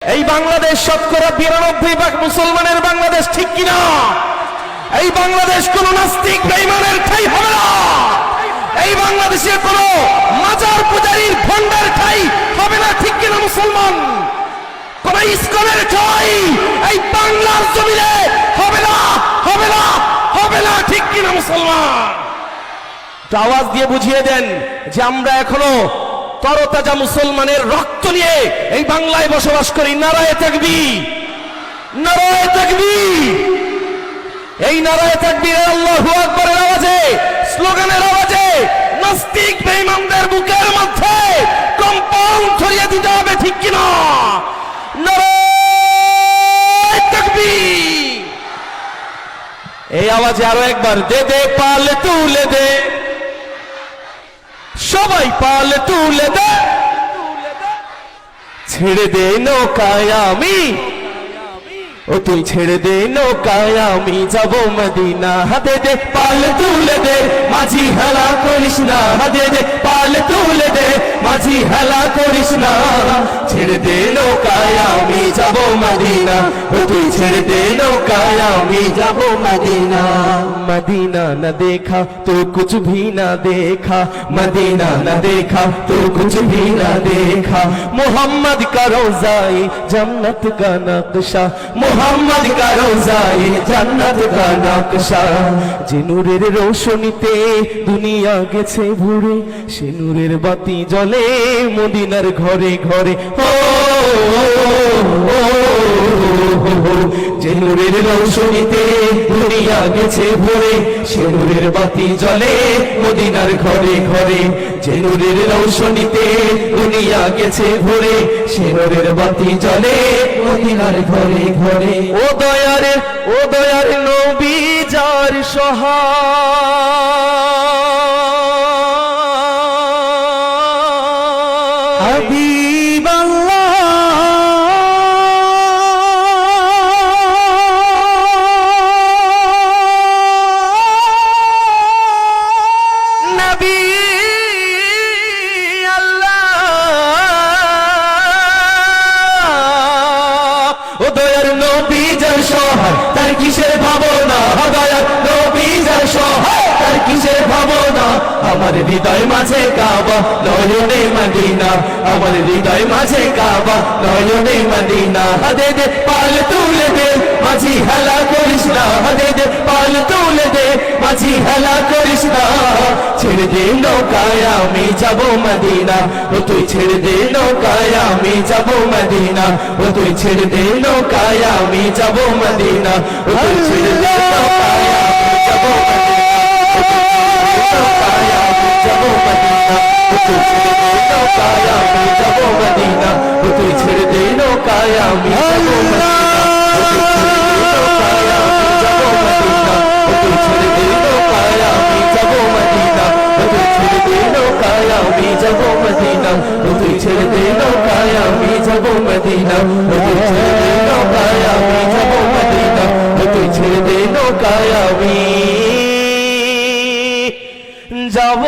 এই বাংলাদেশ শতকরা 92% মুসলমানের বাংলাদেশ, ঠিক কিনা? এই বাংলাদেশ কোন নাস্তিক বেঈমানের ঠাঁই হবে না। এই বাংলাদেশে কোন মাজার পূজারীর ভণ্ডের ঠাঁই হবে না, ঠিক কিনা মুসলমান? কোন ইসকনের ঠাঁই এই বাংলার জমিনে হবে না, হবে না, হবে না, ঠিক কিনা মুসলমান? আওয়াজ দিয়ে বুঝিয়ে দেন যে আমরা এখনো তরতাজা মুসলমানের রক্ত নিয়ে এই বাংলায় বসবাস করি। নারায়ে তাকবীর, নারায়ে তাকবীর। এই নারায়ে তাকবীরের আল্লাহু আকবারের আওয়াজে, স্লোগানের আওয়াজে নাস্তিক বেঈমানদের বুকের মধ্যে কম্পন ছড়িয়ে দিতে হবে, ঠিক কিনা? নারায়ে তাকবীর। এই আওয়াজে আরো একবার, দে দে পাল তুলে দে, সবাই পাল তুলে দে, ছেড়ে দে নৌকায় আমি, ও তুই ছেড়ে দে নৌকায় আমি যাব মদিনা। দে দে পাল তুলে দে, মাঝি হেলা করিস না। দে দে পাল তুলে দে, মাঝি হেলা করিস না। ছেড়ে দে নৌকায় আমি যাব মদিনা, ও তুই ছেড়ে দে নৌকায় আমি যাব মদিনা। मदीना न देखा तो कुछ भी न देखा, मदीना न देखा तो कुछ भी न देखा। मोहम्मद का रोज़ाए जन्नत का नक्शा, मोहम्मद का रोज़ाए जन्नत का नक्शा। যে নূরের রোশনীতে দুনিয়া গেছে ভরে, সে নূরের বাতি জ্বলে মদিনার ঘরে ঘরে। যে নূরের রোশনীতে দুনিয়া গেছে ভরে, সে নূরের বাতি জ্বলে মদিনার ঘরে ঘরে। যে নূরের রোশনীতে দুনিয়া গেছে ভরে, সে নূরের বাতি জ্বলে মদিনার ঘরে ঘরে। ও দয়ার নবী যার সহায়, হাবিবাল্লাহ তার কিসের ভাবনা, দয়ার নবী যার সহায় তার কিসের ভাবনা। আমার হৃদয় মাঝে কাবা নয়নে মদিনা, আমার হৃদয় মাঝে কাবা নয়নে মদিনা। দে দে পাল তুলে দে, মাঝি হেলা করিস না। দে দে পাল তুলে দে, মাঝি হেলা করিস না। ছেড়ে দে নৌকায় আমি যাব মদিনা, ও তুই ছেড়ে দে নৌকায় আমি যাব মদিনা, ও তুই ছেড়ে দে নৌকায় আমি যাব মদিনা, ও তুই ছেড়ে দে নৌকায় আমি যাব মদিনা, ও তুই ছেড়ে দে নৌকায় আমি যাব মদিনা, ও তুই ছেড়ে দে নৌকায় আমি যাব মদিনা, ও তুই ছেড়ে দে নৌকায় আমি যাব মদিনা, ও তুই ছেড়ে দে নৌকায় আমি যাব মদিনা, ও তুই ছেড়ে দে নৌকায় আমি যাব মদিনা, ও তুই ছেড়ে দে নৌকায় আমি যাব।